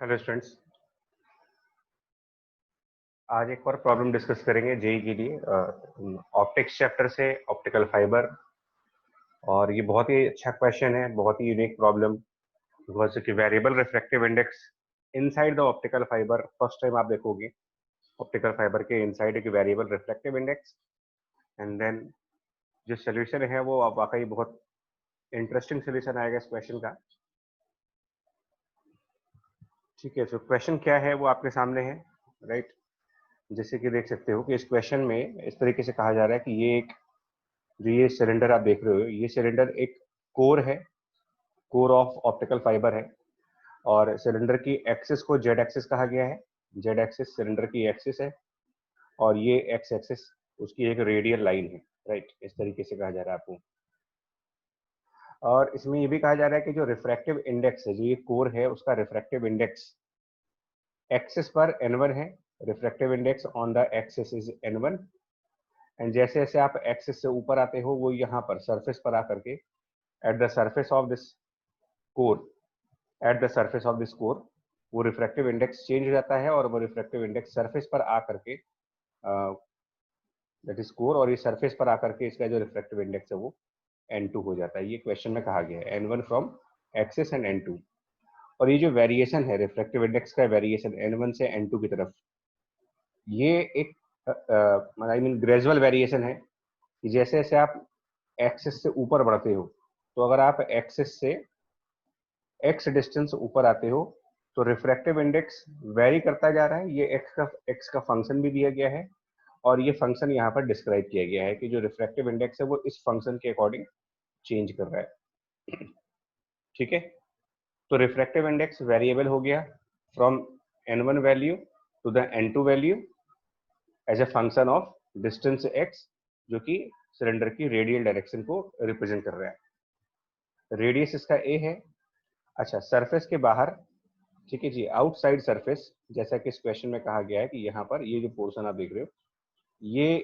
Hello students, आज एक और प्रॉब्लम डिस्कस करेंगे जेई के लिए ऑप्टिक्स चैप्टर से ऑप्टिकल फाइबर। और ये बहुत ही अच्छा क्वेश्चन है, बहुत ही यूनिक प्रॉब्लम बिकॉज कि variable refractive index inside the optical fibre first time आप देखोगे। ऑप्टिकल फाइबर के इनसाइड एक variable refractive index and then जो सोल्यूशन है वो अब वाकई बहुत इंटरेस्टिंग सोल्यूशन आएगा इस क्वेश्चन का। ठीक है, तो क्वेश्चन क्या है वो आपके सामने है, राइट। जैसे कि देख सकते हो कि इस क्वेश्चन में इस तरीके से कहा जा रहा है कि ये एक जो ये सिलेंडर आप देख रहे हो, ये सिलेंडर एक कोर है, कोर ऑफ ऑप्टिकल फाइबर है। और सिलेंडर की एक्सिस को जेड एक्सिस कहा गया है। जेड एक्सिस सिलेंडर की एक्सिस है और ये एक्स एक्सिस उसकी एक रेडियल लाइन है, राइट। इस तरीके से कहा जा रहा है आपको। और इसमें ये भी कहा जा रहा है कि जो रिफ्रैक्टिव इंडेक्स है, जो ये कोर है, उसका रिफ्रैक्टिव इंडेक्स एक्सिस पर n1 है। Refractive index on the axis is n1 and जैसे जैसे आप एक्सिस से ऊपर आते हो वो यहाँ पर सरफेस पर आकर के at the surface of this core at the surface of this core वो रिफ्रैक्टिव इंडेक्स चेंज हो जाता है और वो रिफ्रैक्टिव इंडेक्स सरफेस पर आकर के दैट इज कोर, और ये सरफेस पर आकर के इसका जो रिफ्रैक्टिव इंडेक्स है वो n2 हो जाता है। ये क्वेश्चन में कहा गया है n1 from axis and n2। और ये जो वेरिएशन है रिफ्रैक्टिव इंडेक्स का, वेरिएशन n1 से n2 की तरफ, ये एक आई मीन ग्रेजुअल वेरिएशन है कि जैसे जैसे आप एक्सिस से ऊपर बढ़ते हो, तो अगर आप एक्सिस से एक्स डिस्टेंस ऊपर आते हो तो रिफ्रैक्टिव इंडेक्स वेरी करता जा रहा है। ये एक्स का फंक्शन भी दिया गया है और ये फंक्शन यहाँ पर डिस्क्राइब किया गया है कि जो रिफ्रैक्टिव इंडेक्स है वो इस फंक्शन के अकॉर्डिंग चेंज कर रहा है। ठीक है, तो रिफ्रैक्टिव इंडेक्स वेरिएबल हो गया from n1 value to the n2 value as a function of distance x, जो कि सिलेंडर की रेडियल डायरेक्शन को रिप्रेजेंट कर रहा है। रेडियस इसका a है। अच्छा, सरफेस के बाहर, ठीक है जी, आउटसाइड सरफेस, जैसा कि इस क्वेश्चन में कहा गया है कि यहाँ पर ये जो पोर्शन आप देख रहे हो ये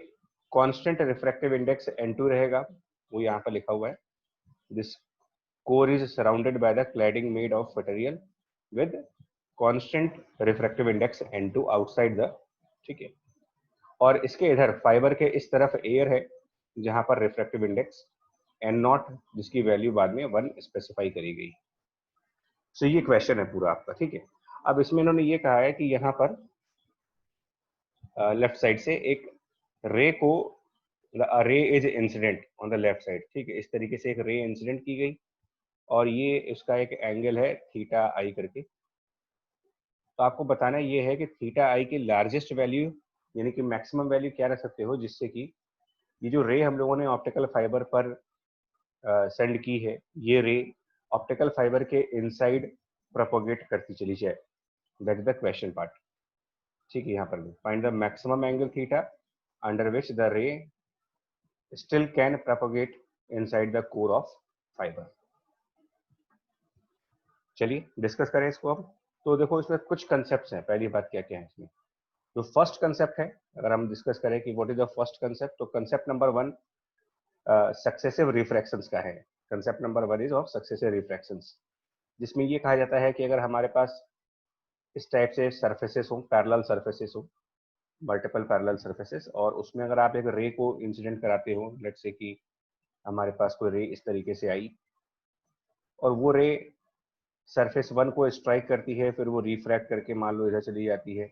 कांस्टेंट रिफ्रैक्टिव इंडेक्स n2 रहेगा, वो यहाँ पर लिखा हुआ है। This core is surrounded by the cladding made of material with constant refractive index n2 outside the, ठीक है। और इसके इधर फाइबर के इस तरफ एयर है जहां पर रिफ्रैक्टिव इंडेक्स n0, जिसकी वैल्यू बाद में 1 स्पेसिफाई करी गई। सो ये क्वेश्चन है पूरा आपका, ठीक है। अब इसमें इन्होंने ये कहा है कि यहाँ पर लेफ्ट साइड से एक रे को, रे is incident on the left side, ठीक है। इस तरीके से एक रे इंसिडेंट की गई और ये इसका एक एंगल है थीटा आई करके। तो आपको बताना ये है कि थीटा आई की लार्जेस्ट वैल्यू यानी कि मैक्सिमम वैल्यू क्या रख सकते हो, जिससे कि ये जो रे हम लोगों ने ऑप्टिकल फाइबर पर सेंड की है, ये रे ऑप्टिकल फाइबर के इनसाइड प्रोपोगेट करती चली जाए। That is the question part, ठीक है। यहाँ पर find the maximum angle theta under which the रे still can propagate inside the core of fibre. चलिए डिस्कस करें इसको अब। तो देखो इसमें कुछ कंसेप्ट हैं। पहली बात क्या क्या है इसमें, जो फर्स्ट कंसेप्ट है, अगर हम डिस्कस करें कि what is the first concept, तो कंसेप्ट नंबर 1 सक्सेसिव रिफ्रैक्शंस का है। Concept number 1 is of successive refractions, जिसमें ये कहा जाता है कि अगर हमारे पास इस टाइप से सरफेसेस हो, पैरेलल सरफेसेस हो, मल्टीपल पैरेलल सरफेसेस, और उसमें अगर आप एक रे को इंसिडेंट कराते हो, लेट्स से कि हमारे पास कोई रे इस तरीके से आई और वो रे सरफेस 1 को स्ट्राइक करती है, फिर वो रिफ्रैक्ट करके मान लो इधर चली जाती है,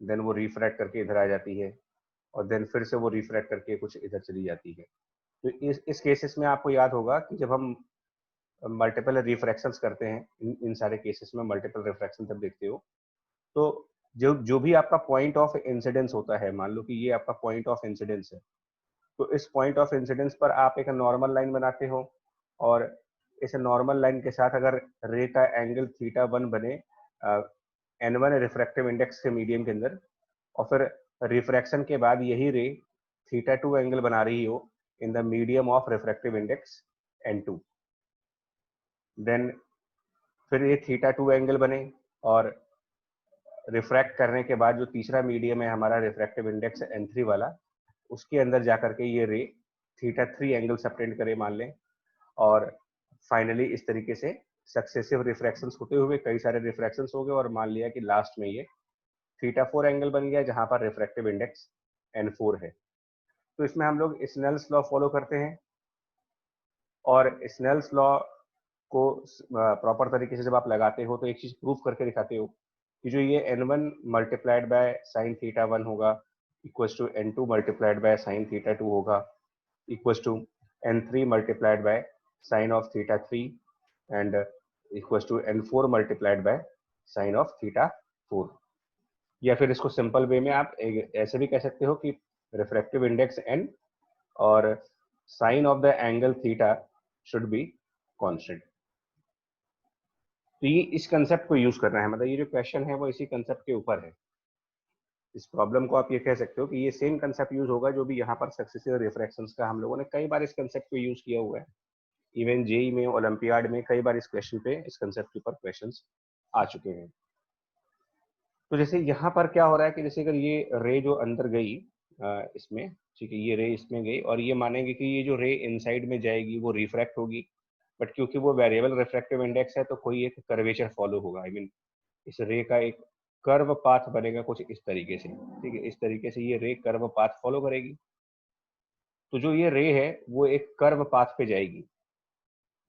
देन वो रिफ्रैक्ट करके इधर आ जाती है और देन फिर से वो रिफ्रैक्ट करके कुछ इधर चली जाती है। तो इस केसेस में आपको याद होगा कि जब हम मल्टीपल रिफ्रैक्शंस करते हैं, इन सारे केसेस में मल्टीपल रिफ्रैक्शन जब देखते हो, तो जो जो भी आपका पॉइंट ऑफ इंसिडेंस होता है, मान लो कि ये आपका पॉइंट ऑफ इंसिडेंस है, तो इस पॉइंट ऑफ इंसिडेंस पर आप एक नॉर्मल लाइन बनाते हो और इस नॉर्मल लाइन के साथ अगर रे का एंगल थीटा 1 बने n1 रिफ्रैक्टिव इंडेक्स के मीडियम के अंदर, और फिर रिफ्रैक्शन के बाद यही रे थीटा 2 एंगल बना रही हो in the medium of refractive index n2, then फिर ये थीटा 2 एंगल बने और रिफ्रैक्ट करने के बाद जो तीसरा मीडियम है हमारा रिफ्रैक्टिव इंडेक्स n3 वाला, उसके अंदर जाकर के ये रे थीटा 3 एंगल सबटेंड करे मान लें, और फाइनली इस तरीके से सक्सेसिव रिफ्रैक्शंस होते हुए कई सारे रिफ्रैक्शंस हो गए और मान लिया कि लास्ट में ये θ4 एंगल बन गया जहां पर रिफ्रैक्टिव इंडेक्स n4 है। तो इसमें हम लोग स्नेल्स लॉ फॉलो करते हैं और स्नेल्स लॉ को प्रॉपर तरीके से जब आप लगाते हो तो एक चीज प्रूफ करके दिखाते हो कि जो ये n1 मल्टीप्लाइड बाय साइन θ1 होगा equals to n2 multiplied by sine θ2 होगा equals to n3 multiplied by sine of θ3 and equals to n4 multiplied by sine of θ4। या फिर इसको सिंपल वे में आप ऐसे भी कह सकते हो कि रिफ्रैक्टिव इंडेक्स n और sine of the angle theta should be constant. तो ये इस कंसेप्ट को यूज करना है, मतलब ये जो क्वेश्चन है वो इसी कंसेप्ट के ऊपर है। इस प्रॉब्लम को आप ये कह सकते हो कि ये सेम कंसेप्ट यूज होगा जो भी यहाँ पर सक्सेसिव रिफ्रैक्शंस का हम लोगों ने कई बार इस कंसेप्ट को यूज किया हुआ है। इवन जेई में, ओलंपियाड में कई बार इस क्वेश्चन पे, इस कंसेप्ट के ऊपर क्वेश्चंस आ चुके हैं। तो जैसे यहाँ पर क्या हो रहा है कि जैसे अगर ये रे जो अंदर गई इसमें, ठीक है, ये रे इसमें गई और ये मानेंगे कि ये जो रे इनसाइड में जाएगी वो रिफ्रैक्ट होगी, बट क्योंकि वो वेरिएबल रिफ्रैक्टिव इंडेक्स है तो कोई एक कर्वेचर फॉलो होगा। आई मीन इस रे का एक कर्व पाथ बनेगा कुछ इस तरीके से, ठीक है, इस तरीके से ये रे कर्व पाथ फॉलो करेगी। तो जो ये रे है वो एक कर्व पाथ पे जाएगी,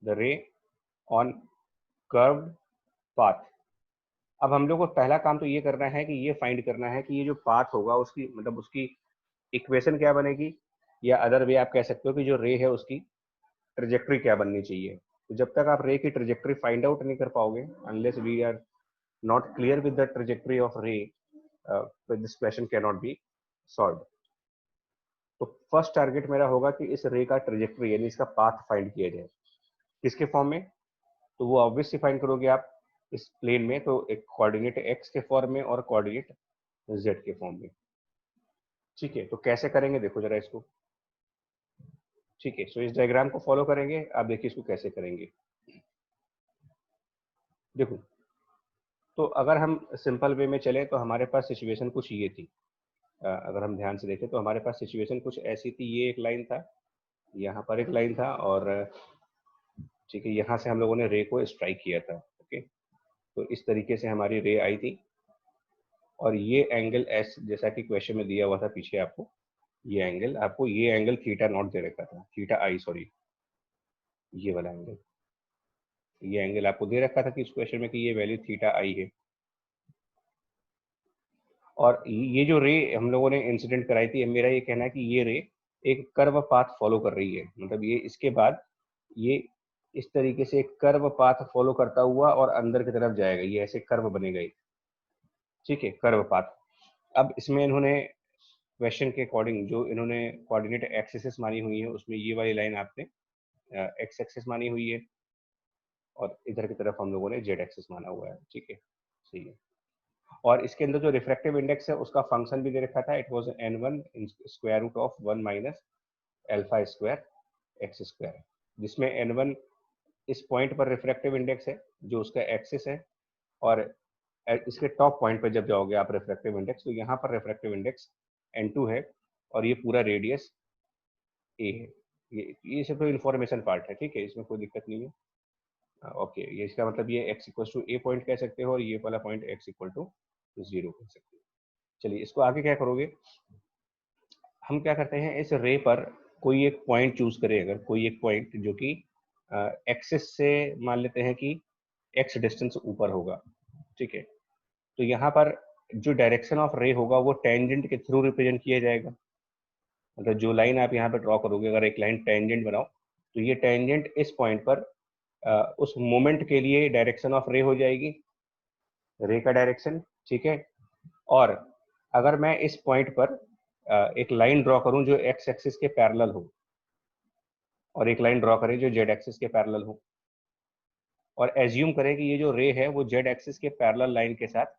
द रे ऑन कर्व पाथ। अब हम लोग को पहला काम तो ये करना है कि ये फाइंड करना है कि ये जो पाथ होगा उसकी, मतलब उसकी इक्वेशन क्या बनेगी, या अदर वे आप कह सकते हो कि जो रे है उसकी ट्रेजेक्ट्री क्या बननी चाहिए। तो जब तक आप रे की ट्रेजेक्ट्री फाइंड आउट नहीं कर पाओगे, unless we are not clear with the trajectory of ray, this question can not be solve. तो फर्स्ट टारगेट मेरा होगा कि इस रे का ट्रेजेक्ट्री यानी इसका पाथ फाइंड किया जाए। किसके फॉर्म में? तो वो ऑब्वियसली फाइंड करोगे आप इस प्लेन में, तो एक कोऑर्डिनेट एक्स के फॉर्म में और कोऑर्डिनेट जेड के फॉर्म में। ठीक है, तो कैसे करेंगे देखो जरा इसको। ठीक है, सो इस डायग्राम को फॉलो करेंगे। आप देखिए इसको कैसे करेंगे। देखो, तो अगर हम सिंपल वे में चले तो हमारे पास सिचुएशन कुछ ये थी। अगर हम ध्यान से देखें तो हमारे पास सिचुएशन कुछ ऐसी थी। ये एक लाइन था, यहाँ पर एक लाइन था, और ठीक है, यहाँ से हम लोगों ने रे को स्ट्राइक किया था। ओके, तो इस तरीके से हमारी रे आई थी और ये एंगल एस, जैसा कि क्वेश्चन में दिया हुआ था पीछे आपको, ये एंगल आपको, ये एंगल थीटा नॉट दे रखा था, थीटा आई सॉरी, ये वाला एंगल, ये एंगल आपको दे रखा था कि इस क्वेश्चन में कि ये वैल्यू थीटा आई है। और ये जो रे हम लोगों ने इंसिडेंट कराई थी, मेरा ये कहना है कि ये रे एक कर्व पाथ फॉलो कर रही है, मतलब ये इसके बाद ये इस तरीके से एक कर्व पाथ फॉलो करता हुआ और अंदर की तरफ जाएगा, ये ऐसे कर्व बनेगा। ठीक है, कर्व पाथ। अब इसमें इन्होंने क्वेश्चन के अकॉर्डिंग जो इन्होंने कोऑर्डिनेट एक्सिस मानी हुई है उसमें ये वाली लाइन आपने एक्स एक्सिस मानी हुई है और इधर की तरफ हम लोगों ने जेड एक्सिस माना हुआ है। ठीक है, सही है। और इसके अंदर जो रिफ्रैक्टिव इंडेक्स है उसका फंक्शन भी दे रखा था, it was n1 square root of 1 minus alpha square x square, जिसमें n1 इस पॉइंट पर रिफ्रैक्टिव इंडेक्स है जो उसका एक्सिस है, और इसके टॉप पॉइंट पर जब जाओगे आप रिफ्रैक्टिव इंडेक्स, तो यहाँ पर रिफ्रैक्टिव इंडेक्स n2 है और ये पूरा रेडियस a है। ये सिर्फ इन्फॉर्मेशन पार्ट है, ठीक है, इसमें कोई दिक्कत नहीं है। ओके, ये इसका मतलब ये x equal to a point कह सकते हो और ये वाला पॉइंट x इक्वल टू 0 कह सकते हो। चलिए इसको आगे क्या करोगे, हम क्या करते हैं, इस रे पर कोई एक पॉइंट चूज करें, अगर कोई एक पॉइंट जो कि एक्सिस से मान लेते हैं कि x डिस्टेंस ऊपर होगा। ठीक है, तो यहाँ पर जो डायरेक्शन ऑफ रे होगा वो टेंजेंट के थ्रू रिप्रेजेंट किया जाएगा। मतलब जो लाइन आप यहाँ पे ड्रॉ करोगे, अगर एक लाइन टेंजेंट बनाओ तो ये टेंजेंट इस पॉइंट पर उस मोमेंट के लिए डायरेक्शन ऑफ रे हो जाएगी, रे का डायरेक्शन। ठीक है, और अगर मैं इस पॉइंट पर एक लाइन ड्रॉ करूं जो एक्स एक्सिस के पैरेलल हो, और एक लाइन ड्रॉ करें जो जेड एक्सिस के पैरेलल हो, और एज्यूम करें कि ये जो रे है वो जेड एक्सिस के पैरेलल लाइन के साथ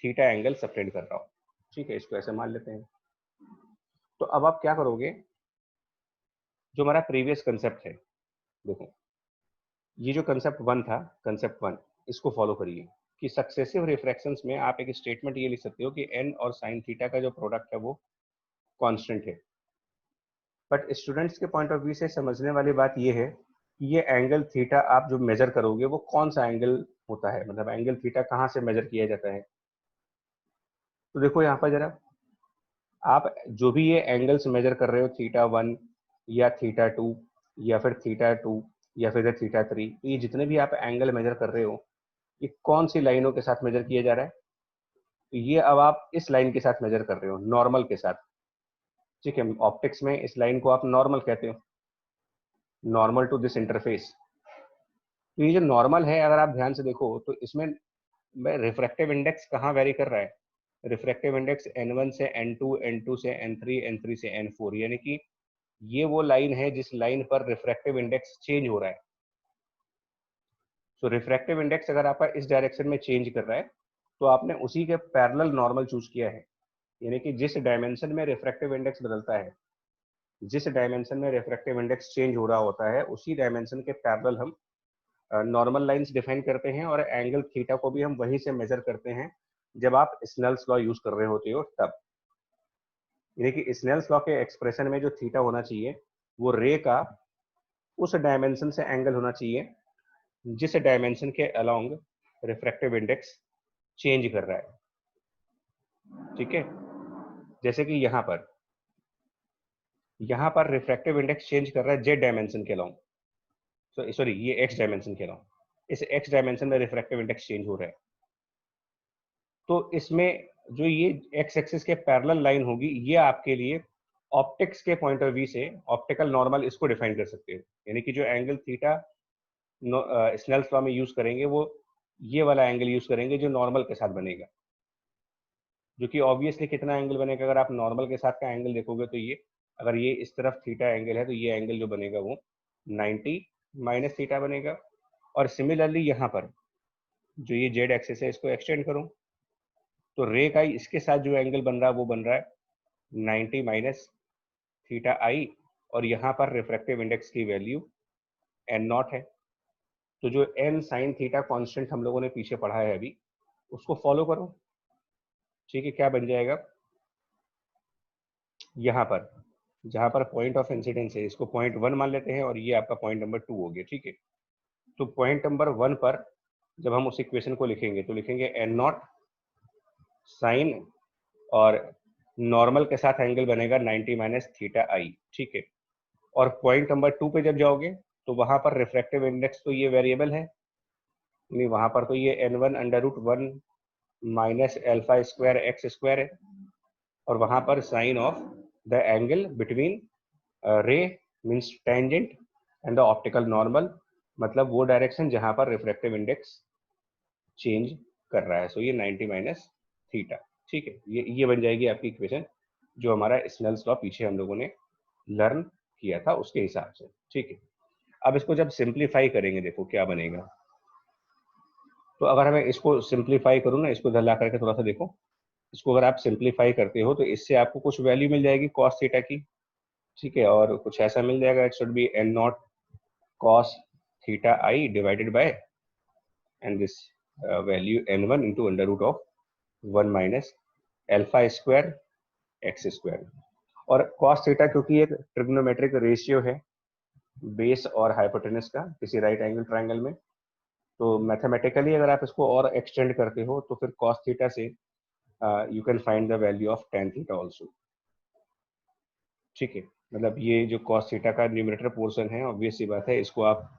थीटा एंगल सबटेंड कर रहा हो। ठीक है, इसको ऐसे मान लेते हैं। तो अब आप क्या करोगे, जो हमारा प्रीवियस कंसेप्ट है, देखो ये जो कंसेप्ट वन था, कंसेप्ट वन, इसको फॉलो करिए कि सक्सेसिव रिफ्रैक्शंस में आप एक स्टेटमेंट ये लिख सकते हो कि n और साइन थीटा का जो प्रोडक्ट है वो कांस्टेंट है। बट स्टूडेंट्स के पॉइंट ऑफ व्यू से समझने वाली बात ये है ये एंगल थीटा आप जो मेजर करोगे वो कौन सा एंगल होता है, मतलब एंगल थीटा कहाँ से मेजर किया जाता है। तो देखो यहाँ पर जरा, आप जो भी ये एंगल्स मेजर कर रहे हो, थीटा 1 या थीटा 2 या फिर थीटा 2 या फिर थीटा 3, तो ये जितने भी आप एंगल मेजर कर रहे हो ये कौन सी लाइनों के साथ मेजर किया जा रहा है। तो ये अब आप इस लाइन के साथ मेजर कर रहे हो, नॉर्मल के साथ। ठीक है, ऑप्टिक्स में इस लाइन को आप नॉर्मल कहते हो, नॉर्मल टू दिस इंटरफेस। तो ये जो नॉर्मल है, अगर आप ध्यान से देखो तो इसमें रिफ्रैक्टिव इंडेक्स कहाँ वेरी कर रहा है। रिफ्रैक्टिव इंडेक्स N1 से N2, N2 से N3, N3 से N4, यानी कि ये वो लाइन है जिस लाइन पर रिफ्रैक्टिव इंडेक्स चेंज हो रहा है। सो रिफ्रैक्टिव इंडेक्स अगर आपका इस डायरेक्शन में चेंज कर रहा है तो आपने उसी के पैरेलल नॉर्मल चूज किया है, यानी कि जिस डायमेंशन में रिफ्रैक्टिव इंडेक्स बदलता है, जिस डायमेंशन में रिफ्रैक्टिव इंडेक्स चेंज हो रहा होता है, उसी डायमेंशन के पैरेलल हम नॉर्मल लाइंस डिफाइन करते हैं, और एंगल थीटा को भी हम वहीं से मेजर करते हैं जब आप स्नेल्स लॉ यूज कर रहे होते हो तब। यानी कि स्नेल्स लॉ के एक्सप्रेशन में जो थीटा होना चाहिए वो रे का उस डायमेंशन से एंगल होना चाहिए जिस डायमेंशन के अलोंग रिफ्रैक्टिव इंडेक्स चेंज कर रहा है। ठीक है, जैसे कि यहाँ पर रिफ्रैक्टिव इंडेक्स चेंज कर रहा है जेड डायमेंशन के अलोंग, सॉरी ये एक्स डायमेंशन के अलोंग, इस एक्स डायमेंशन में रिफ्रैक्टिव इंडेक्स चेंज हो रहा है। तो इसमें जो ये एक्स एक्सिस के पैरेलल लाइन होगी, ये आपके लिए ऑप्टिक्स के पॉइंट ऑफ व्यू से ऑप्टिकल नॉर्मल इसको डिफाइन कर सकते हो। यानी कि जो एंगल थीटा स्नेल्स लॉ में यूज करेंगे वो ये वाला एंगल यूज करेंगे जो नॉर्मल के साथ बनेगा, जो कि ऑब्वियसली कितना एंगल बनेगा, अगर आप नॉर्मल के साथ का एंगल देखोगे तो ये, अगर ये इस तरफ थीटा एंगल है तो ये एंगल जो बनेगा वो 90 माइनस थीटा बनेगा। और सिमिलरली यहाँ पर जो ये जेड एक्सिस है इसको एक्सटेंड करो तो रे का इसके साथ जो एंगल बन रहा है वो बन रहा है 90 माइनस थीटा आई, और यहाँ पर रिफ्रैक्टिव इंडेक्स की वैल्यू N0 है। तो जो n साइन थीटा कांस्टेंट हम लोगों ने पीछे पढ़ा है अभी, उसको फॉलो करो। ठीक है, क्या बन जाएगा, यहाँ पर जहाँ पर पॉइंट ऑफ इंसिडेंस है इसको पॉइंट 1 मान लेते हैं, और ये आपका पॉइंट नंबर 2 हो गया। ठीक है, तो पॉइंट नंबर 1 पर जब हम उस इक्वेशन को लिखेंगे तो लिखेंगे N0 साइन, और नॉर्मल के साथ एंगल बनेगा 90 माइनस थीटा आई। ठीक है, और पॉइंट नंबर 2 पे जब जाओगे तो वहां पर रिफ्रैक्टिव इंडेक्स तो ये वेरिएबल है, नहीं वहां पर तो ये N1 √1 minus alpha square x square है, और वहां पर sine of the angle between ray means tangent and the optical normal, मतलब वो डायरेक्शन जहां पर रिफ्रैक्टिव इंडेक्स चेंज कर रहा है। सो ये 90 माइनस थीटा। ठीक है, ये बन जाएगी आपकी इक्वेशन जो हमारा स्नेल्स लॉ पीछे हम लोगों ने लर्न किया था उसके हिसाब से। ठीक है, अब इसको जब सिंप्लीफाई करेंगे देखो क्या बनेगा। तो अगर मैं इसको सिंप्लीफाई करूँ ना, इसको इधर ला करके थोड़ा सा देखो, इसको अगर आप सिंप्लीफाई करते हो तो इससे आपको कुछ वैल्यू मिल जाएगी कॉस थीटा की। ठीक है, और कुछ ऐसा मिल जाएगा, it should B N0 cos theta i divided bye and this value N1 into √1 minus alpha square x square. और कॉस थीटा क्योंकि एक ट्रिग्नोमेट्रिक रेशियो है बेस और हाइपोटेनस का किसी राइट एंगल ट्रायंगल में, तो मैथमेटिकली अगर आप इसको और एक्सटेंड करते हो तो फिर कॉस थीटा से you can find the value of tan theta also. ठीक है, मतलब ये जो कॉस थीटा का न्यूमरेटर पोर्शन है, ऑब्वियस सी बात है इसको आप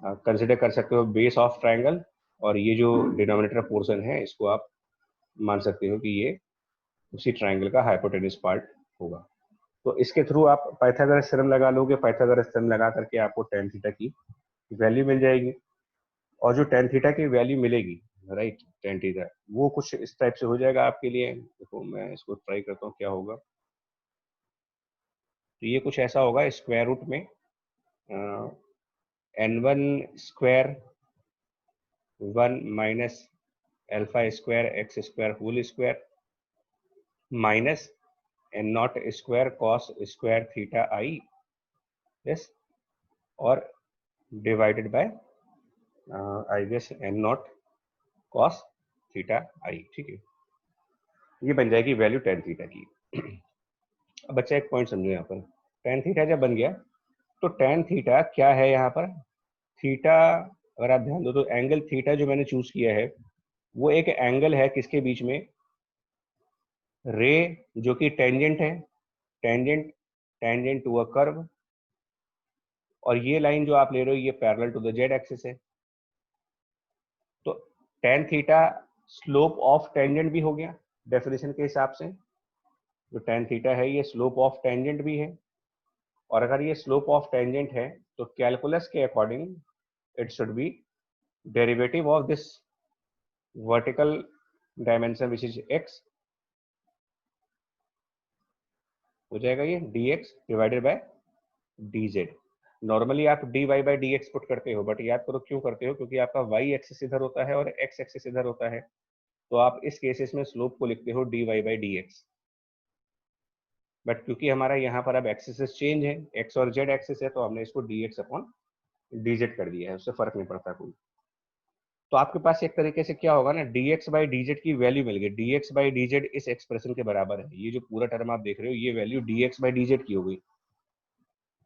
कंसिडर कर सकते हो बेस ऑफ ट्रायंगल, और ये जो डिनोमिनेटर पोर्शन है इसको आप मान सकते हो कि ये उसी ट्रायंगल का हाइपोटेनस पार्ट होगा। तो इसके थ्रू आप पाइथागोरस थ्योरम लगा लोगे, पाइथागोरस थ्योरम लगा करके आपको tan थीटा की वैल्यू मिल जाएगी, और जो tan थीटा की वैल्यू मिलेगी, राइट, tan थीटा वो कुछ इस टाइप से हो जाएगा आपके लिए। देखो मैं इसको ट्राई करता हूँ क्या होगा। तो ये कुछ ऐसा होगा, स्क्वायर रूट में N1 square 1 minus alpha square x square whole square minus N0 square cos square theta i, yes, और divided by I guess N0 cos theta i. ठीक है, ये बन जाएगी वैल्यू tan थीटा की। अब बच्चा एक पॉइंट समझो यहाँ पर, tan थीटा जब बन गया तो tan थीटा क्या है यहाँ पर, थीटा, अगर आप ध्यान दो तो एंगल थीटा जो मैंने चूज किया है वो एक एंगल है किसके बीच में, रे जो कि टेंजेंट है, tangent tangent to a curve, और ये लाइन जो आप ले रहे हो ये parallel to the Z axis है। तो tan theta slope of tangent भी हो गया डेफिनेशन के हिसाब से, जो टेन थीटा है ये स्लोप ऑफ टेंजेंट भी है, और अगर ये स्लोप ऑफ टेंजेंट है तो कैलकुलस के according it should B derivative of this vertical dimension which is x, हो जाएगा ये dx divided by dz। Normally आप dy by D x put करते हो, बट याद करो क्यों करते हो, क्योंकि आपका y एक्सिस इधर होता है और x एक्सिस इधर होता है, तो आप इस केसेस में स्लोप को लिखते हो dy by D x. But क्योंकि हमारा यहाँ पर अब एक्सिस चेंज है, x और z एक्सिस है, तो हमने इसको dx अपॉन dz कर दिया है, उससे फर्क नहीं पड़ता कोई। तो आपके पास एक तरीके से क्या होगा ना, dx बाई dz की वैल्यू मिल गई, dx बाई dz इस एक्सप्रेशन के बराबर है, ये जो पूरा टर्म आप देख रहे हो ये वैल्यू dx बाई dz की हो गई,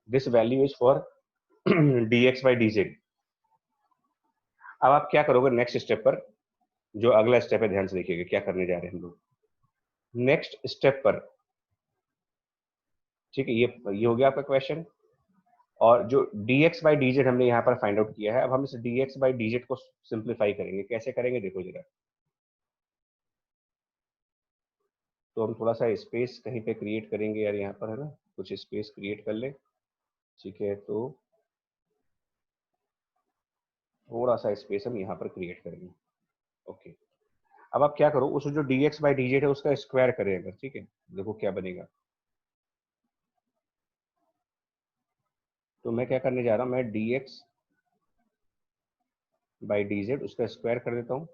this value is for dx by dz। अब आप क्या करोगे नेक्स्ट स्टेप पर, जो अगला स्टेप है ध्यान से देखिएगा क्या करने जा रहे हैं हम लोग नेक्स्ट स्टेप पर, ठीक है, ये हो गया आपका क्वेश्चन। और जो dx बाई dz हमने यहाँ पर फाइंड आउट किया है, अब हम इस dx बाई dz को सिंप्लीफाई करेंगे, कैसे करेंगे देखो जरा। तो हम थोड़ा सा स्पेस कहीं पे क्रिएट करेंगे यार, यहाँ पर है ना, कुछ स्पेस क्रिएट कर ले, ठीक है, तो थोड़ा सा स्पेस हम यहाँ पर क्रिएट करेंगे, ओके। अब आप क्या करो, उस जो dx बाई dz है उसका स्क्वायर करें अगर, ठीक है, देखो क्या बनेगा। तो मैं क्या करने जा रहा हूँ, मैं dx बाई dz उसका स्क्वायर कर देता हूँ,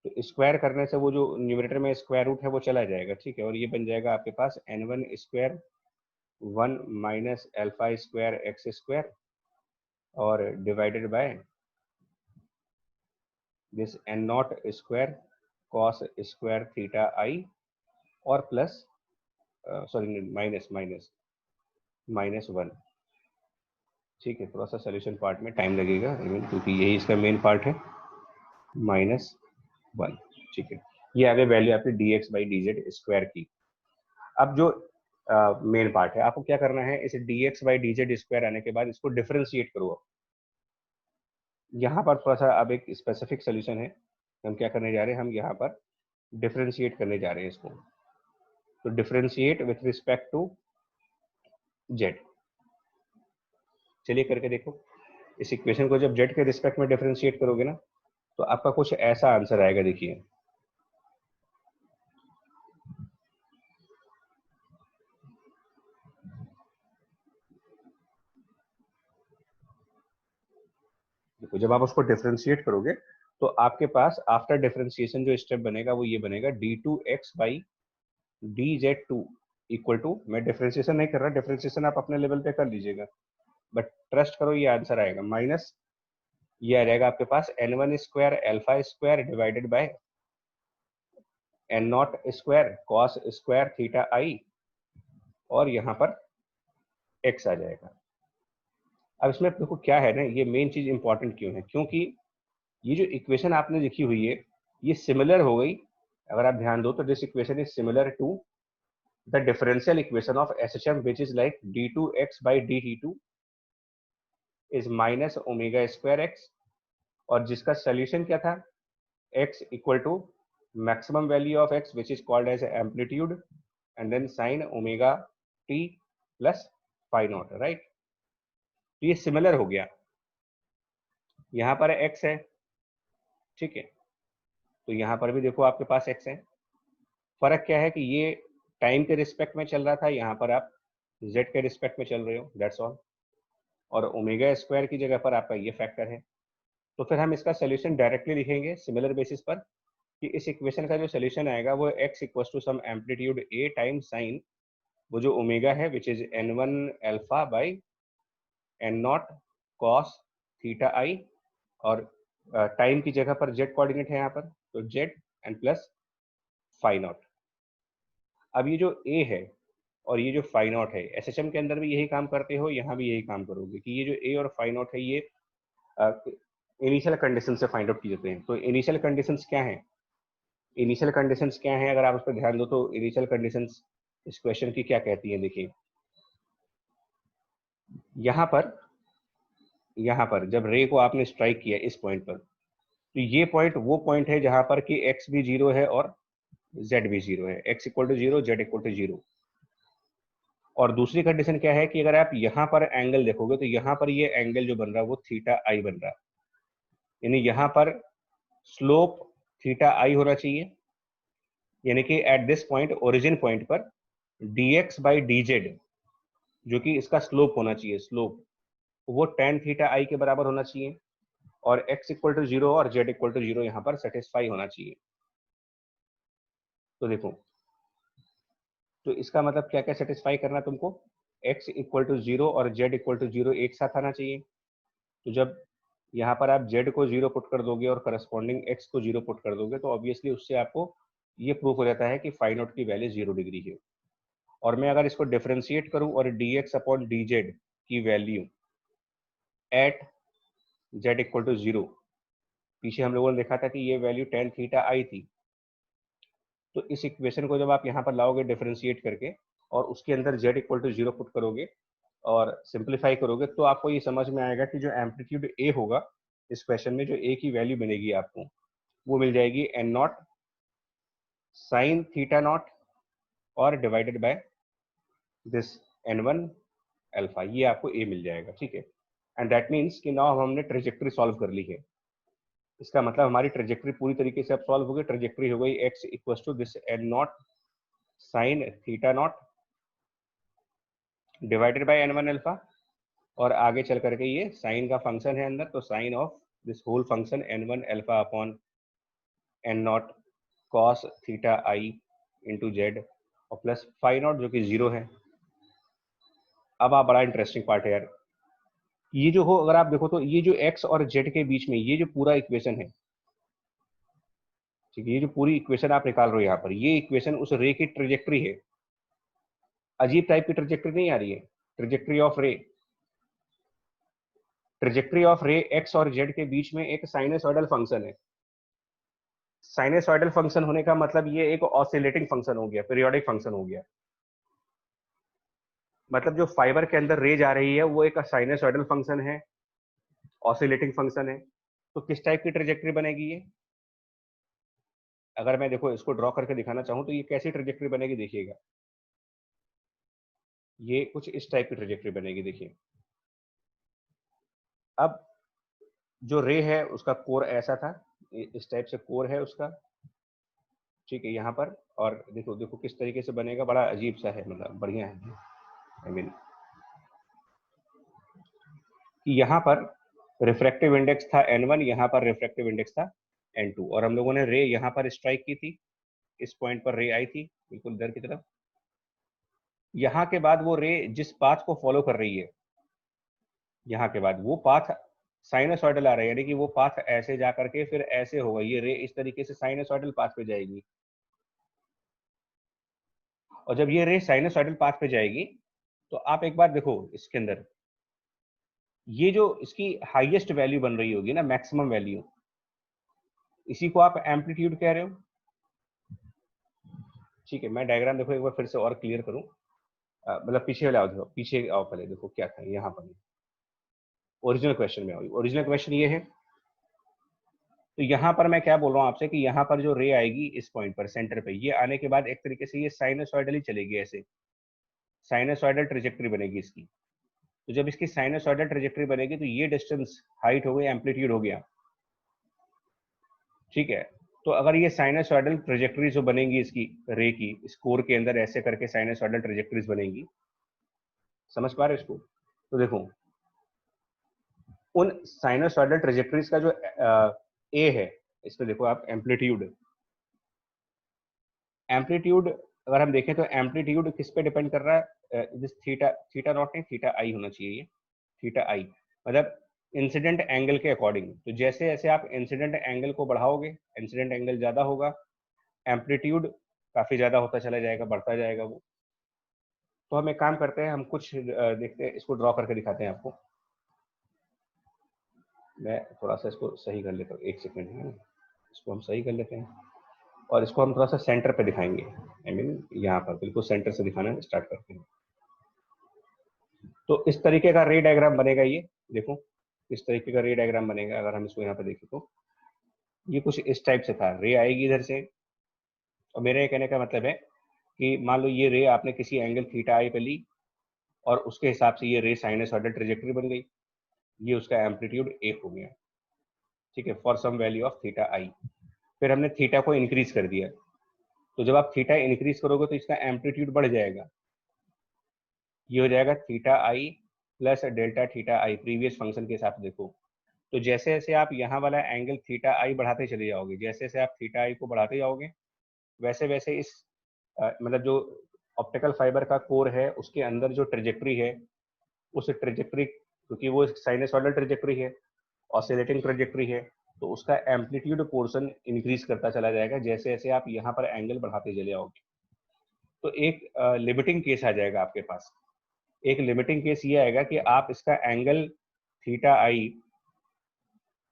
तो स्क्वायर करने से वो जो न्यूमरेटर में स्क्वायर रूट है वो चला जाएगा, ठीक है, और ये बन जाएगा आपके पास n1 square 1 minus alpha square x square और divided by this n naught square cos square theta i, और plus sorry minus minus minus 1, ठीक है, थोड़ा सा सोल्यूशन पार्ट में टाइम लगेगा क्योंकि यही इसका मेन पार्ट है, -1, ठीक है। ये आ गई वैल्यू आपकी dx बाई dz स्क्वायर की। अब जो मेन पार्ट है, आपको क्या करना है, इसे dx बाई dz स्क्वायर आने के बाद इसको डिफरेंशिएट करो। यहाँ पर थोड़ा सा अब एक स्पेसिफिक सोल्यूशन है, हम क्या करने जा रहे हैं, हम यहाँ पर डिफरेंशिएट करने जा रहे हैं इसको। तो differentiate with respect to Z, चलिए करके देखो। इस इक्वेशन को जब जेड के रिस्पेक्ट में डिफरेंशिएट करोगे ना, तो आपका कुछ ऐसा आंसर आएगा, देखिए। देखो जब आप उसको डिफरेंशिएट करोगे तो आपके पास आफ्टर डिफरेंशिएशन जो स्टेप बनेगा वो ये बनेगा d2x by dz2 equal to, मैं डिफरेंशिएशन नहीं कर रहा, डिफरेंशिएशन आप अपने लेवल पे कर लीजिएगा, बट ट्रस्ट करो ये आंसर आएगा, माइनस ये आ जाएगा आपके पास n1 square alpha square divided by n naught square cos square theta i, और यहाँ पर x आ जाएगा। अब इसमें देखो क्या है ना, ये मेन चीज इंपॉर्टेंट क्यों है, क्योंकि ये जो इक्वेशन आपने लिखी हुई है ये सिमिलर हो गई, अगर आप ध्यान दो तो this equation is similar to the differential equation of SHM which is like d2x by dt2 is minus omega square x, और जिसका सोल्यूशन क्या था, x equal to maximum value of x which is called as amplitude and then sin omega t plus phi naught, right. तो ये similar हो गया, यहाँ पर x है, ठीक है, तो यहाँ पर भी देखो आपके पास x है। फर्क क्या है कि ये टाइम के रिस्पेक्ट में चल रहा था, यहाँ पर आप z के रिस्पेक्ट में चल रहे हो, दैट्स ऑल। और ओमेगा स्क्वायर की जगह पर आपका ये फैक्टर है, तो फिर हम इसका सोल्यूशन डायरेक्टली लिखेंगे सिमिलर बेसिस पर, कि इस इक्वेशन का जो सोल्यूशन आएगा वो x equal to some amplitude a time sine वो जो ओमेगा है which is n1 alpha by n naught cos theta i, और टाइम की जगह पर z कोऑर्डिनेट है यहाँ पर, तो z and plus phi naught. अब ये जो a है और ये जो फाई नॉट है, SHM के अंदर भी यही काम करते हो, यहाँ भी यही काम करोगे कि ये जो a और फाई नॉट है ये इनिशियल कंडीशन से फाइंड आउट की जाते हैं। तो इनिशियल कंडीशंस क्या हैं? इनिशियल कंडीशंस क्या हैं अगर आप उस पर ध्यान दो तो इनिशियल कंडीशंस इस क्वेश्चन की क्या कहती हैं, देखिए यहाँ पर जब रे को आपने स्ट्राइक किया इस पॉइंट पर, तो ये पॉइंट वो पॉइंट है जहां पर कि एक्स भी 0 है और जेड भी 0 है, x equal to 0, z equal to 0। और दूसरी कंडीशन क्या है कि अगर आप यहाँ पर एंगल देखोगे तो यहाँ पर ये एंगल जो बन रहा है वो थीटा आई बन रहा है, यानी यहाँ पर स्लोप थीटा आई होना चाहिए, यानी कि at this point origin point पर dx बाई dz जो कि इसका स्लोप होना चाहिए, स्लोप वो tan थीटा आई के बराबर होना चाहिए, और x इक्वल टू 0 और z इक्वल टू 0 यहाँ पर सेटिस्फाई होना चाहिए। तो देखो, तो इसका मतलब क्या क्या सेटिस्फाई करना है तुमको, x इक्वल टू 0 और z इक्वल टू 0 एक साथ आना चाहिए। तो जब यहाँ पर आप z को 0 पुट कर दोगे और करस्पॉन्डिंग x को 0 पुट कर दोगे तो ऑब्वियसली उससे आपको ये प्रूफ हो जाता है कि फाई नॉट की वैल्यू 0 डिग्री है। और मैं अगर इसको डिफरेंशिएट करूं और dx अपॉन dz की value at z equal to 0, पीछे हम लोगों ने देखा था कि ये वैल्यू tan थीटा आई थी, तो इस इक्वेशन को जब आप यहाँ पर लाओगे डिफरेंशिएट करके और उसके अंदर z इक्वल टू 0 पुट करोगे और सिंप्लीफाई करोगे तो आपको ये समझ में आएगा कि जो एम्पलीट्यूड a होगा इस क्वेश्चन में, जो a की वैल्यू बनेगी आपको वो मिल जाएगी n naught sine theta naught और divided by this n1 alpha, ये आपको a मिल जाएगा, ठीक है। एंड दैट मीन्स कि नाउ हमने ट्रेजेक्ट्री सॉल्व कर ली है। इसका मतलब हमारी ट्रेजेक्ट्री पूरी तरीके से अब सॉल्व हो गई। ट्रेजेक्ट्री हो गई x equal to this n naught sine theta naught divided by n1 alpha, और आगे चल करके ये साइन का फंक्शन है अंदर, तो sine of this whole function n1 alpha upon n naught cos theta i into z और प्लस फाई नॉट जो कि 0 है। अब आप बड़ा इंटरेस्टिंग पार्ट है यार, ये जो हो अगर आप देखो तो ये जो x और z के बीच में ये जो पूरा इक्वेशन है, ठीक है, ये जो पूरी इक्वेशन आप निकाल रहे हो यहाँ पर, ये इक्वेशन उस रे की ट्रेजेक्ट्री है। अजीब टाइप की ट्रेजेक्ट्री नहीं आ रही है, ट्रेजेक्ट्री ऑफ रे, ट्रेजेक्ट्री ऑफ रे एक्स और जेड के बीच में एक साइनसॉइडल फंक्शन है। साइनसॉइडल फंक्शन होने का मतलब ये एक ऑसिलेटिंग फंक्शन हो गया, पीरियोडिक फंक्शन हो गया। मतलब जो फाइबर के अंदर रे जा रही है वो एक साइनसॉइडल फंक्शन है, ऑसिलेटिंग फंक्शन है। तो किस टाइप की ट्रेजेक्ट्री बनेगी ये, अगर मैं देखो इसको ड्रॉ करके दिखाना चाहूँ तो ये कैसी ट्रेजेक्ट्री बनेगी, देखिएगा ये कुछ इस टाइप की ट्रेजेक्ट्री बनेगी। देखिए अब जो रे है उसका कोर ऐसा था, इस टाइप से कोर है उसका, ठीक है यहाँ पर। और देखो देखो किस तरीके से बनेगा, बड़ा अजीब सा है, मतलब बढ़िया है। आई मीन कि यहाँ पर रिफ्रैक्टिव इंडेक्स था n1, यहाँ पर रिफ्रैक्टिव इंडेक्स था n2, और हम लोगों ने रे यहाँ पर स्ट्राइक की थी, इस पॉइंट पर रे आई थी बिल्कुल इधर की तरफ। यहाँ के बाद वो रे जिस पाथ को फॉलो कर रही है, यहाँ के बाद वो पाथ साइनसॉइडल आ रहा है, यानी कि वो पाथ ऐसे जा करके फिर ऐसे होगा, ये रे इस तरीके से साइनसॉइडल पाथ पे जाएगी। और जब ये रे साइनसॉइडल पाथ पे जाएगी तो आप एक बार देखो इसके अंदर ये जो इसकी हाईएस्ट वैल्यू बन रही होगी ना, मैक्सिमम वैल्यू, इसी को आप एम्पलीट्यूड कह रहे हो, ठीक है। मैं डायग्राम देखो एक बार फिर से और क्लियर करूं, मतलब पीछे वाले आओ, देखो पीछे आओ पहले, देखो क्या था यहाँ पर, ओरिजिनल क्वेश्चन में आओ। ओरिजिनल क्वेश्चन ये है, तो यहाँ पर मैं क्या बोल रहा हूँ आपसे कि यहाँ पर जो रे आएगी इस पॉइंट पर सेंटर पे, ये आने के बाद एक तरीके से ये साइनसॉइडली चलेगी, ऐसे साइनसॉइडल ट्रेजेक्ट्री बनेगी इसकी। तो जब इसकी साइनसॉइडल ट्रेजेक्ट्री बनेगी तो ये डिस्टेंस हाइट हो गई, एम्पलीट्यूड हो गया, ठीक है। तो अगर ये साइनसॉइडल ट्रेजेक्ट्री जो बनेंगी इसकी रे की स्कोर के अंदर ऐसे करके साइनसॉइडल ट्रेजेक्ट्रीज बनेंगी, समझ पा रहे हो इसको। तो देखो उन साइनसॉइडल ट्रेजेक्ट्रीज का जो ए है, इसमें देखो आप एम्पलीट्यूड, एम्पलीट्यूड अगर हम देखें तो एम्पलीट्यूड किस पे डिपेंड कर रहा है, दिस थीटा, थीटा नॉट नहीं थीटा आई होना चाहिए, ये थीटा आई मतलब इंसिडेंट एंगल के अकॉर्डिंग। तो जैसे जैसे आप इंसिडेंट एंगल को बढ़ाओगे, इंसिडेंट एंगल ज्यादा होगा, एम्पलीट्यूड काफी ज्यादा होता चला जाएगा, बढ़ता जाएगा वो। तो हम एक काम करते हैं, हम कुछ देखते हैं, इसको ड्रॉ करके दिखाते हैं आपको। मैं थोड़ा सा इसको सही कर लेता हूँ, 1 सेकंड है ना, इसको हम सही कर लेते हैं और इसको हम थोड़ा सा सेंटर पे दिखाएंगे। आई मीन यहाँ पर बिल्कुल सेंटर से दिखाना स्टार्ट करते हैं। तो इस तरीके का रे डायग्राम बनेगा। ये देखो इस तरीके का रे डायग्राम बनेगा। अगर हम इसको यहाँ पे देखें तो ये कुछ इस टाइप से था। रे आएगी इधर से, और मेरे ये कहने का मतलब है कि मान लो ये रे आपने किसी एंगल थीटा आई पे ली और उसके हिसाब से ये रे साइनसॉइडल ट्रेजेक्टरी बन गई। ये उसका एम्पलीट्यूड ए हो गया, ठीक है, for some value of theta i. फिर हमने थीटा को इंक्रीज कर दिया, तो जब आप थीटा इंक्रीज करोगे तो इसका एम्पलीट्यूड बढ़ जाएगा। ये हो जाएगा थीटा आई प्लस डेल्टा थीटा आई प्रीवियस फंक्शन के हिसाब से। देखो तो जैसे जैसे आप यहाँ वाला एंगल थीटा आई बढ़ाते चले जाओगे, जैसे जैसे आप थीटा आई को बढ़ाते जाओगे, वैसे वैसे इस मतलब जो ऑप्टिकल फाइबर का कोर है उसके अंदर जो ट्रेजेक्टरी है, उस ट्रेजेक्टरी, क्योंकि वो साइनसॉइडल ट्रेजेक्टरी है, ऑसिलेटिंग ट्रेजेक्टरी है, तो उसका एम्पलीट्यूड पोर्शन इंक्रीज करता चला जाएगा जैसे जैसे आप यहाँ पर एंगल बढ़ाते चले जाओगे। तो एक लिमिटिंग केस आ जाएगा आपके पास। एक लिमिटिंग केस ये आएगा कि आप इसका एंगल थीटा आई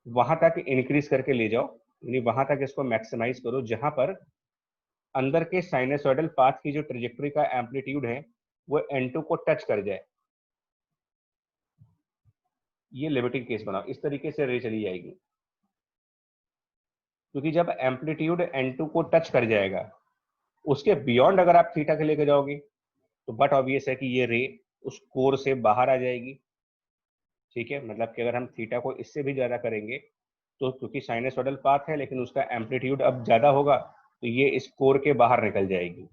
वहां तक इंक्रीज करके ले जाओ, यानी वहां तक इसको मैक्सिमाइज करो जहां पर अंदर के साइनसॉइडल पाथ की जो ट्रेजेक्टरी का एम्पलीट्यूड है वो N2 को टच कर जाए। ये लिमिटिंग केस बनाओ, इस तरीके से रे चली जाएगी, क्योंकि जब एम्पलीट्यूड N2 को टच कर जाएगा, उसके बियॉन्ड अगर आप थीटा के लेके जाओगे तो बट ऑब्वियस है कि ये रे उस कोर से बाहर आ जाएगी। ठीक है, मतलब कि अगर हम थीटा को इससे भी ज्यादा करेंगे तो क्योंकि साइनसॉइडल पाथ है लेकिन उसका एम्पलीट्यूड अब ज्यादा होगा, तो ये इस कोर के बाहर निकल जाएगी।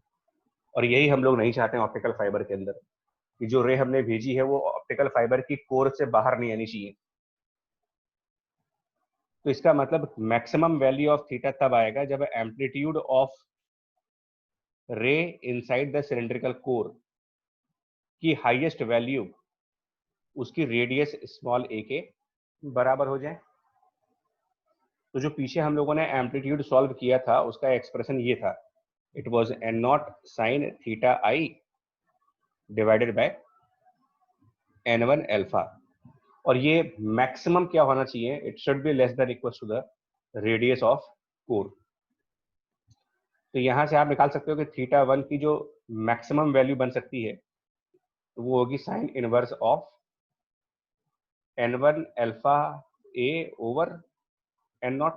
और यही हम लोग नहीं चाहते हैं ऑप्टिकल फाइबर के अंदर, कि जो रे हमने भेजी है वो ऑप्टिकल फाइबर की कोर से बाहर नहीं आनी चाहिए। तो इसका मतलब मैक्सिमम वैल्यू ऑफ थीटा तब आएगा जब एम्पलीट्यूड ऑफ रे इनसाइड द सिलेंड्रिकल कोर की हाईएस्ट वैल्यू उसकी रेडियस स्मॉल ए के बराबर हो जाए। तो जो पीछे हम लोगों ने एम्पलीट्यूड सॉल्व किया था उसका एक्सप्रेशन ये था, it was n naught sine theta i divided by n1 alpha. और ये मैक्सिमम क्या होना चाहिए, it should be less than equal to the radius of core. तो यहां से आप निकाल सकते हो कि थीटा वन की जो मैक्सिमम वैल्यू बन सकती है तो वो होगी sine inverse of n1 alpha A over n0।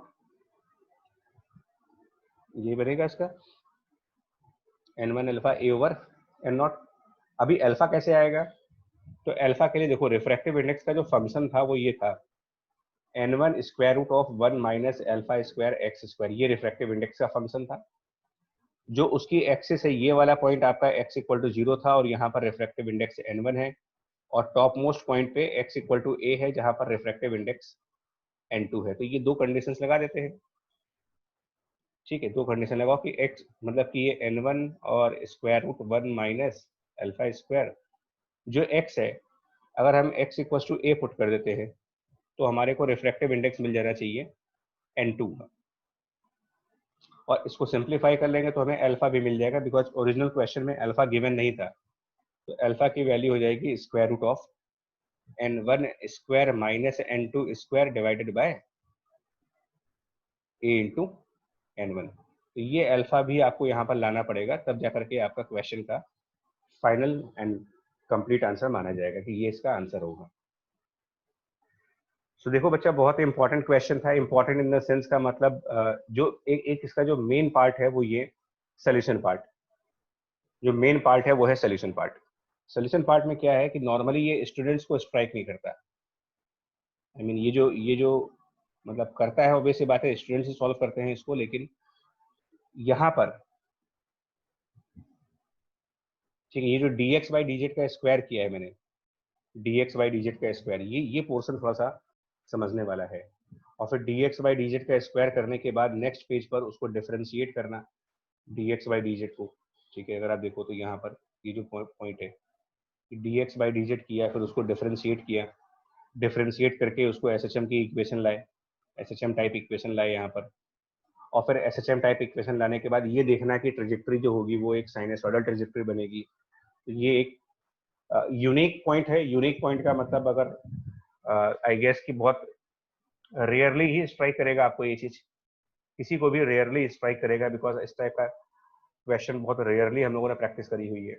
ये बनेगा इसका n1 अल्फा ए ओवर n0। अभी अल्फा कैसे आएगा, तो अल्फा के लिए देखो रिफ्रैक्टिव इंडेक्स का जो फंक्शन था वो ये था n1 square root of 1 minus alpha square x square. ये रिफ्रैक्टिव इंडेक्स का फंक्शन था। जो उसकी एक्सिस है ये वाला पॉइंट आपका x इक्वल टू 0 था और यहाँ पर रिफ्रैक्टिव इंडेक्स n1 है, और टॉप मोस्ट पॉइंट पे x इक्वल टू a है जहां पर रिफ्रैक्टिव इंडेक्स n2 है। तो ये दो कंडीशंस लगा देते हैं। ठीक है, दो कंडीशन लगाओ कि x मतलब कि ये n1 और square root 1 minus alpha square जो x है, अगर हम x equal to a put कर देते हैं तो हमारे को रिफ्रैक्टिव इंडेक्स मिल जाना चाहिए n2 का। और इसको सिंप्लीफाई कर लेंगे तो हमें अल्फा भी मिल जाएगा, बिकॉज ओरिजिनल क्वेश्चन में अल्फा गिवन नहीं था। तो अल्फा की वैल्यू हो जाएगी square root of n1 square minus n2 square divided by a into n1। तो ये अल्फा भी आपको यहाँ पर लाना पड़ेगा, तब जाकर के आपका क्वेश्चन का फाइनल एंड कंप्लीट आंसर माना जाएगा कि ये इसका आंसर होगा। सो देखो बच्चा, बहुत ही इंपॉर्टेंट क्वेश्चन था। इंपॉर्टेंट इन द सेंस का मतलब जो एक इसका जो मेन पार्ट है वो ये सोल्यूशन पार्ट, जो मेन पार्ट है वो है सोल्यूशन पार्ट। सोल्यूशन पार्ट में क्या है कि नॉर्मली ये स्टूडेंट्स को स्ट्राइक नहीं करता। आई मीन ये जो मतलब करता है ऑब्वियस सी बात है, स्टूडेंट्स ही सॉल्व करते हैं इसको, लेकिन यहाँ पर ठीक है, ये जो dx बाई dz का स्क्वायर किया है मैंने, dx बाई dz का स्क्वायर, ये पोर्शन थोड़ा सा समझने वाला है। और फिर dx बाई dz का स्क्वायर करने के बाद नेक्स्ट पेज पर उसको डिफरेंशिएट करना dx बाई dz को। ठीक है, अगर आप देखो तो यहाँ पर ये जो पॉइंट है कि dx बाई dz किया, फिर उसको डिफरेंशिएट किया, डिफरेंशिएट करके उसको SHM की इक्वेशन लाए, SHM टाइप इक्वेशन लाए यहाँ पर। और फिर SHM टाइप इक्वेशन लाने के बाद ये देखना कि ट्रेजेक्टरी जो होगी वो एक साइनसॉइडल ट्रेजेक्टरी बनेगी। तो ये एक यूनिक पॉइंट है। यूनिक पॉइंट का मतलब अगर आई गेस कि बहुत रेयरली ही स्ट्राइक करेगा आपको ये चीज, किसी को भी रेयरली स्ट्राइक करेगा, बिकॉज इस टाइप का क्वेश्चन बहुत रेयरली हम लोगों ने प्रैक्टिस करी हुई है।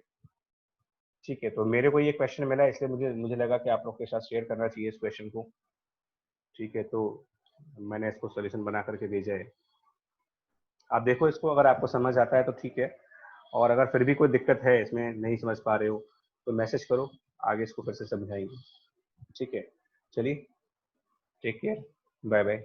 ठीक है, तो मेरे को ये क्वेश्चन मिला, इसलिए मुझे मुझे लगा कि आप लोग के साथ शेयर करना चाहिए इस क्वेश्चन को। ठीक है, तो मैंने इसको सोल्यूशन बना करके भेजा है। आप देखो इसको, अगर आपको समझ आता है तो ठीक है, और अगर फिर भी कोई दिक्कत है इसमें, नहीं समझ पा रहे हो, तो मैसेज करो, आगे इसको फिर से समझाएंगे। ठीक है, चलिए, टेक केयर, बाय बाय।